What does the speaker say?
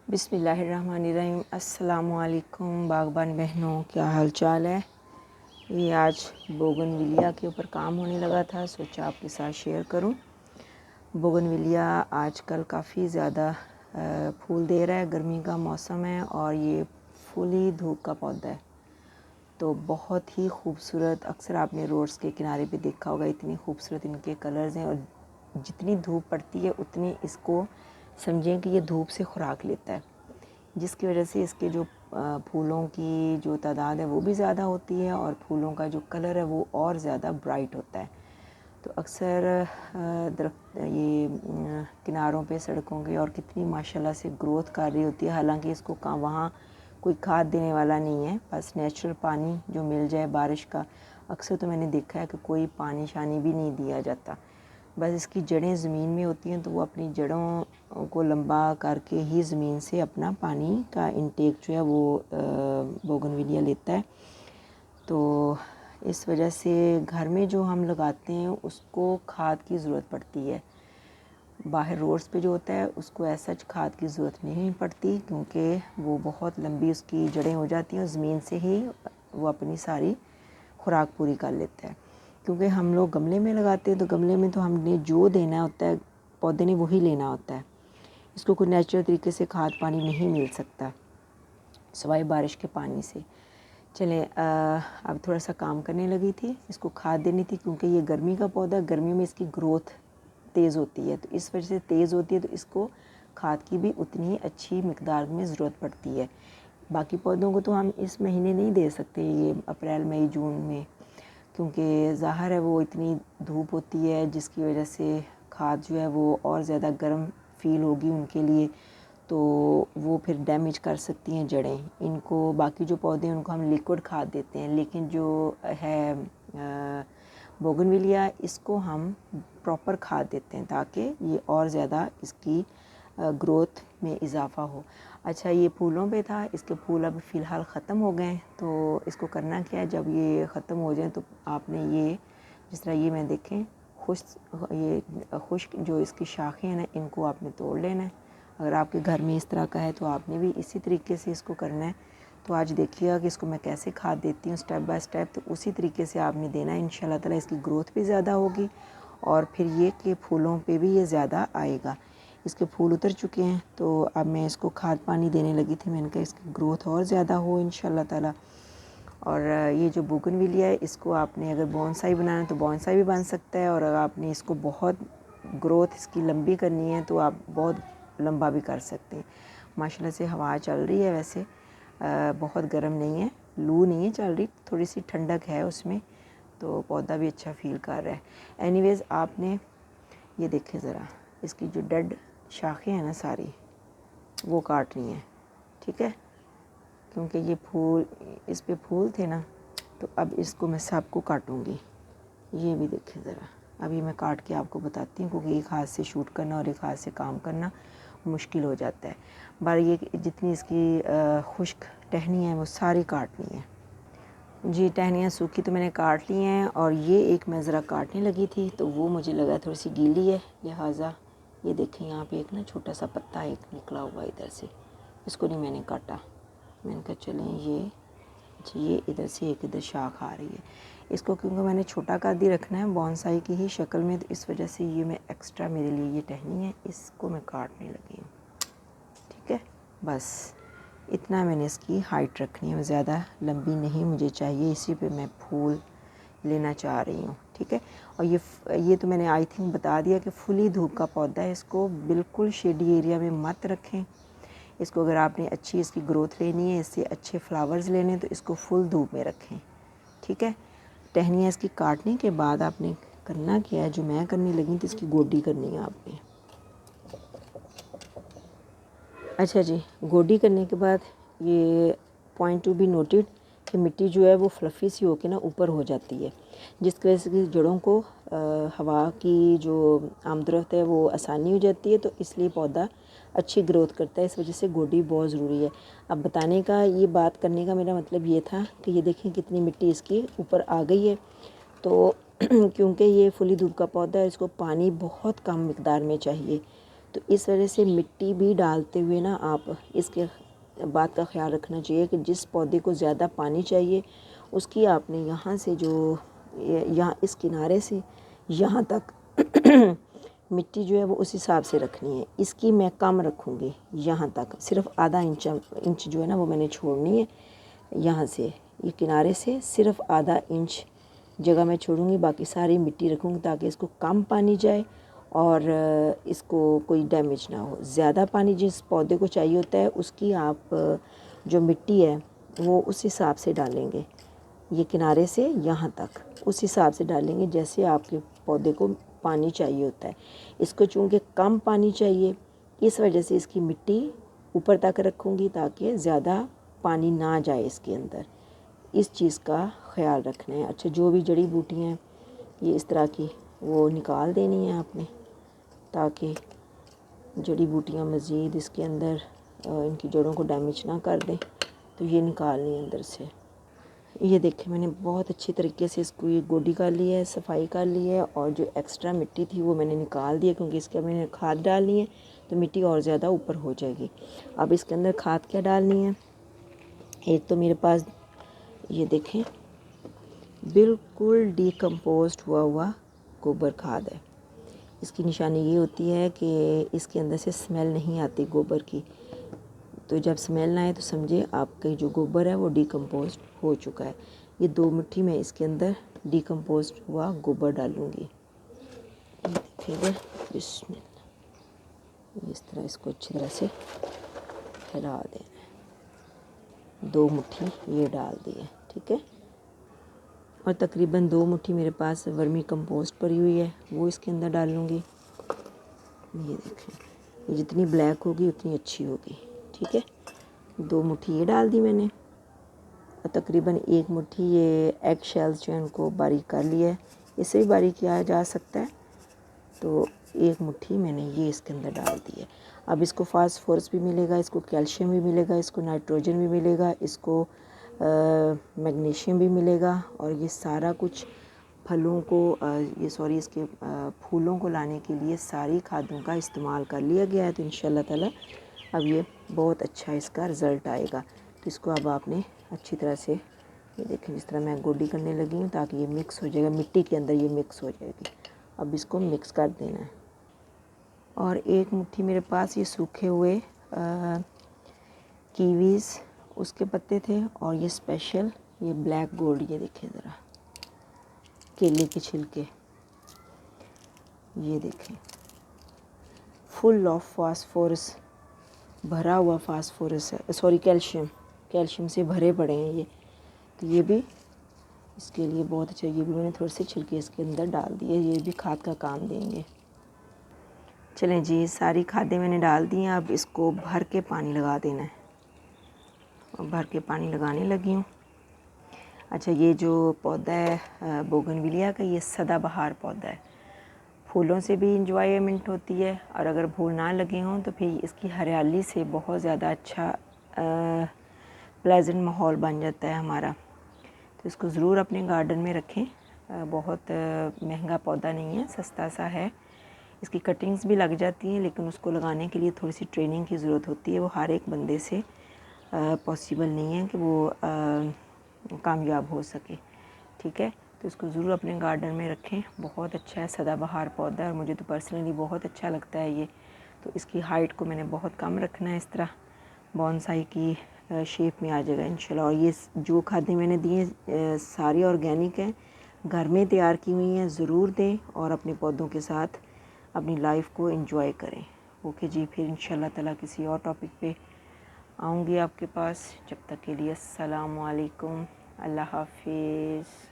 बिस्मिल्लाहिर्रहमानिर्रहीम। अस्सलामुअलैकुम बागबान बहनों, क्या हाल चाल है। ये आज बोगनविलिया के ऊपर काम होने लगा था, सोचा आपके साथ शेयर करूं। बोगनविलिया आजकल काफ़ी ज़्यादा फूल दे रहा है, गर्मी का मौसम है और ये फुली धूप का पौधा है, तो बहुत ही खूबसूरत। अक्सर आपने रोड्स के किनारे पे देखा होगा, इतनी खूबसूरत इनके कलर्स हैं और जितनी धूप पड़ती है उतनी इसको समझें कि ये धूप से खुराक लेता है, जिसकी वजह से इसके जो फूलों की जो तादाद है वो भी ज़्यादा होती है और फूलों का जो कलर है वो और ज़्यादा ब्राइट होता है। तो अक्सर दरख्त ये किनारों पे सड़कों के और कितनी माशाल्लाह से ग्रोथ कर रही होती है। हालांकि इसको वहाँ कोई खाद देने वाला नहीं है, बस नेचुरल पानी जो मिल जाए बारिश का। अक्सर तो मैंने देखा है कि कोई पानी शानी भी नहीं दिया जाता, बस इसकी जड़ें ज़मीन में होती हैं, तो वो अपनी जड़ों को लंबा करके ही ज़मीन से अपना पानी का इंटेक जो है वो बोगनविलिया लेता है। तो इस वजह से घर में जो हम लगाते हैं उसको खाद की ज़रूरत पड़ती है। बाहर रोड्स पे जो होता है उसको ऐसा खाद की ज़रूरत नहीं पड़ती, क्योंकि वो बहुत लंबी उसकी जड़ें हो जाती हैं और ज़मीन से ही वो अपनी सारी खुराक पूरी कर लेता है। क्योंकि हम लोग गमले में लगाते हैं, तो गमले में तो हमने जो देना होता है पौधे ने वही लेना होता है। इसको कोई नेचुरल तरीके से खाद पानी नहीं मिल सकता सिवाय बारिश के पानी से। चलें, अब थोड़ा सा काम करने लगी थी, इसको खाद देनी थी, क्योंकि ये गर्मी का पौधा, गर्मियों में इसकी ग्रोथ तेज़ होती है, तो इस वजह से तेज़ होती है, तो इसको खाद की भी उतनी ही अच्छी मिकदार में ज़रूरत पड़ती है। बाकी पौधों को तो हम इस महीने नहीं दे सकते, ये अप्रैल मई जून में, क्योंकि ज़ाहिर है वो इतनी धूप होती है जिसकी वजह से खाद जो है वो और ज़्यादा गर्म फील होगी उनके लिए, तो वो फिर डैमेज कर सकती हैं जड़ें इनको। बाकी जो पौधे हैं उनको हम लिक्विड खाद देते हैं, लेकिन जो है बोगनविलिया इसको हम प्रॉपर खाद देते हैं ताकि ये और ज़्यादा इसकी ग्रोथ में इजाफ़ा हो। अच्छा, ये फूलों पे था, इसके फूल अब फ़िलहाल ख़त्म हो गए, तो इसको करना क्या है, जब ये ख़त्म हो जाए तो आपने ये जिस तरह ये मैं देखें खुश्क जो इसकी शाखें हैं ना, इनको आपने तोड़ लेना है। अगर आपके घर में इस तरह का है तो आपने भी इसी तरीके से इसको करना है। तो आज देखिएगा कि इसको मैं कैसे खाद देती हूँ स्टेप बाय स्टेप, तो उसी तरीके से आपने देना है। इंशाल्लाह ताला इसकी ग्रोथ भी ज़्यादा होगी और फिर ये कि फूलों पे भी ये ज़्यादा आएगा। इसके फूल उतर चुके हैं, तो अब मैं इसको खाद पानी देने लगी थी। मैंने कहा इसकी ग्रोथ और ज़्यादा हो इंशाल्लाह ताला। और ये जो बोगनविलिया है, इसको आपने अगर बोनसाई बनाना है तो बोनसाई भी बन सकता है, और अगर आपने इसको बहुत ग्रोथ इसकी लंबी करनी है तो आप बहुत लंबा भी कर सकते हैं। माशाल्लाह से हवा चल रही है, वैसे बहुत गर्म नहीं है, लू नहीं है चल रही, थोड़ी सी ठंडक है उसमें, तो पौधा भी अच्छा फील कर रहा है। एनीवेज़, आपने ये देखें ज़रा, इसकी जो डेड शाखें हैं ना सारी, वो काटनी है, ठीक है, क्योंकि ये फूल, इस पे फूल थे ना, तो अब इसको मैं सबको काटूंगी। ये भी देखें ज़रा, अभी मैं काट के आपको बताती हूँ, क्योंकि एक हाथ से शूट करना और एक हाथ से काम करना मुश्किल हो जाता है। बार ये जितनी इसकी खुश्क टहनी है वो सारी काटनी है जी। टहनियाँ सूखी तो मैंने काट ली हैं, और ये एक मैं ज़रा काटने लगी थी तो वो मुझे लगा थोड़ी सी गीली है, लिहाजा ये देखें यहाँ पे एक ना छोटा सा पत्ता एक निकला हुआ इधर से, इसको नहीं मैंने काटा। मैंने कहा चलें ये इधर से एक इधर शाख आ रही है, इसको क्योंकि मैंने छोटा कद ही रखना है बोनसाई की ही शक्ल में, तो इस वजह से ये मैं एक्स्ट्रा मेरे लिए ये टहनी है, इसको मैं काटने लगी हूँ, ठीक है। बस इतना मैंने इसकी हाइट रखनी है, ज़्यादा लंबी नहीं मुझे चाहिए, इसी पे मैं फूल लेना चाह रही हूँ, ठीक है। और ये तो मैंने आई थिंक बता दिया कि फुली धूप का पौधा है, इसको बिल्कुल शेडी एरिया में मत रखें। इसको अगर आपने अच्छी इसकी ग्रोथ लेनी है, इससे अच्छे फ्लावर्स लेने, तो इसको फुल धूप में रखें, ठीक है। टहनियाँ इसकी काटने के बाद आपने करना क्या है, जो मैं करने लगी थी, इसकी गोडी करनी है आपने। अच्छा जी, गोडी करने के बाद ये पॉइंट टू बी नोटेड कि मिट्टी जो है वो फ्लफ़ी सी होके ना ऊपर हो जाती है, जिसकी वजह से जड़ों को हवा की जो आमदरफ्त है वो आसानी हो जाती है, तो इसलिए पौधा अच्छी ग्रोथ करता है। इस वजह से गोडी बहुत ज़रूरी है। अब बताने का, ये बात करने का मेरा मतलब ये था कि ये देखें कितनी मिट्टी इसकी ऊपर आ गई है, तो क्योंकि ये फुली धूप का पौधा है, इसको पानी बहुत कम मिकदार में चाहिए, तो इस वजह से मिट्टी भी डालते हुए ना आप इसके बात का ख्याल रखना चाहिए कि जिस पौधे को ज़्यादा पानी चाहिए उसकी आपने यहाँ से जो यहाँ इस किनारे से यहाँ तक मिट्टी जो है वो उस हिसाब से रखनी है। इसकी मैं कम रखूँगी, यहाँ तक सिर्फ आधा इंच जो है ना वो मैंने छोड़नी है। यहाँ से ये किनारे से सिर्फ आधा इंच जगह मैं छोड़ूंगी, बाकी सारी मिट्टी रखूँगी ताकि इसको कम पानी जाए और इसको कोई डैमेज ना हो। ज़्यादा पानी जिस पौधे को चाहिए होता है उसकी आप जो मिट्टी है वो उस हिसाब से डालेंगे, ये किनारे से यहाँ तक उस हिसाब से डालेंगे जैसे आपके पौधे को पानी चाहिए होता है। इसको चूँकि कम पानी चाहिए इस वजह से इसकी मिट्टी ऊपर तक रखूँगी ताकि ज़्यादा पानी ना जाए इसके अंदर। इस चीज़ का ख्याल रखना है। अच्छा, जो भी जड़ी बूटियाँ हैं ये इस तरह की वो निकाल देनी है आपने ताकि जड़ी बूटियाँ मज़ीद इसके अंदर इनकी जड़ों को डैमेज ना कर दें। तो ये निकालनी है अंदर से। ये देखें मैंने बहुत अच्छी तरीके से इसको ये गोडी कर ली है, सफाई कर ली है और जो एक्स्ट्रा मिट्टी थी वो मैंने निकाल दी है क्योंकि इसके मैंने खाद डालनी है तो मिट्टी और ज़्यादा ऊपर हो जाएगी। अब इसके अंदर खाद क्या डालनी है, एक तो मेरे पास ये देखें बिल्कुल डिकम्पोज्ड हुआ गोबर खाद है। इसकी निशानी ये होती है कि इसके अंदर से स्मेल नहीं आती गोबर की, तो जब स्मेल ना आए तो समझे आपका जो गोबर है वो डिकम्पोज्ड हो चुका है। ये 2 मुट्ठी मैं इसके अंदर डिकम्पोज्ड हुआ गोबर डालूँगी। ये देखिएगा बिस्मिल्लाह, इस तरह इसको अच्छी तरह से फैला देना। 2 मुट्ठी ये डाल दी है, ठीक है। और तकरीबन 2 मुट्ठी मेरे पास वर्मी कंपोस्ट पड़ी हुई है वो इसके अंदर डालूँगी। ये देखें, ये जितनी ब्लैक होगी उतनी अच्छी होगी, ठीक है। 2 मुट्ठी ये डाल दी मैंने और तकरीबन 1 मुट्ठी ये एग शेल्स जो है उनको बारीक कर लिया है, इसे भी बारीक किया जा सकता है। तो 1 मुट्ठी मैंने ये इसके अंदर डाल दी है। अब इसको फास्फोरस भी मिलेगा, इसको कैल्शियम भी मिलेगा, इसको नाइट्रोजन भी मिलेगा, इसको मैग्नीशियम भी मिलेगा और ये सारा कुछ फलों को इसके फूलों को लाने के लिए सारी खादों का इस्तेमाल कर लिया गया है। तो इंशाल्लाह ताला अब ये बहुत अच्छा इसका रिज़ल्ट आएगा। तो इसको अब आपने अच्छी तरह से ये देखें जिस तरह मैं गोडी करने लगी हूँ ताकि ये मिक्स हो जाएगा, मिट्टी के अंदर ये मिक्स हो जाएगी। अब इसको मिक्स कर देना है। और 1 मुट्ठी मेरे पास ये सूखे हुए कीवीज़ उसके पत्ते थे और ये स्पेशल ये ब्लैक गोल्ड, ये देखें ज़रा केले के छिलके, ये देखें फुल ऑफ फास्फोरस, भरा हुआ फास्फोरस है, सॉरी कैल्शियम से भरे पड़े हैं ये। तो ये भी इसके लिए बहुत अच्छा, ये भी मैंने थोड़े से छिलके इसके अंदर डाल दिए, ये भी खाद का काम देंगे। चलें जी, सारी खादें मैंने डाल दी हैं। अब इसको भर के पानी लगा देना है और भर के पानी लगाने लगी हूँ। अच्छा, ये जो पौधा है बोगनविलिया का, ये सदाबहार पौधा है, फूलों से भी इंजॉयमेंट होती है और अगर फूल ना लगे हों तो फिर इसकी हरियाली से बहुत ज़्यादा अच्छा प्लेजेंट माहौल बन जाता है हमारा। तो इसको ज़रूर अपने गार्डन में रखें। बहुत महंगा पौधा नहीं है, सस्ता सा है। इसकी कटिंग्स भी लग जाती हैं लेकिन उसको लगाने के लिए थोड़ी सी ट्रेनिंग की ज़रूरत होती है। वो हर एक बंदे से पॉसिबल नहीं है कि वो कामयाब हो सके, ठीक है। तो इसको ज़रूर अपने गार्डन में रखें। बहुत अच्छा है, सदाबहार पौधा है और मुझे तो पर्सनली बहुत अच्छा लगता है ये। तो इसकी हाइट को मैंने बहुत कम रखना है, इस तरह बॉन्साई की शेप में आ जाएगा इंशाल्लाह। और ये जो खादें मैंने दी हैं सारी ऑर्गेनिक हैं, घर में तैयार की हुई हैं। ज़रूर दें और अपने पौधों के साथ अपनी लाइफ को एंजॉय करें। ओके जी, फिर इंशाल्लाह ताला किसी और टॉपिक पे आऊँगी आपके पास। जब तक के लिए अस्सलाम वालेकुम, अल्लाह हाफिज़।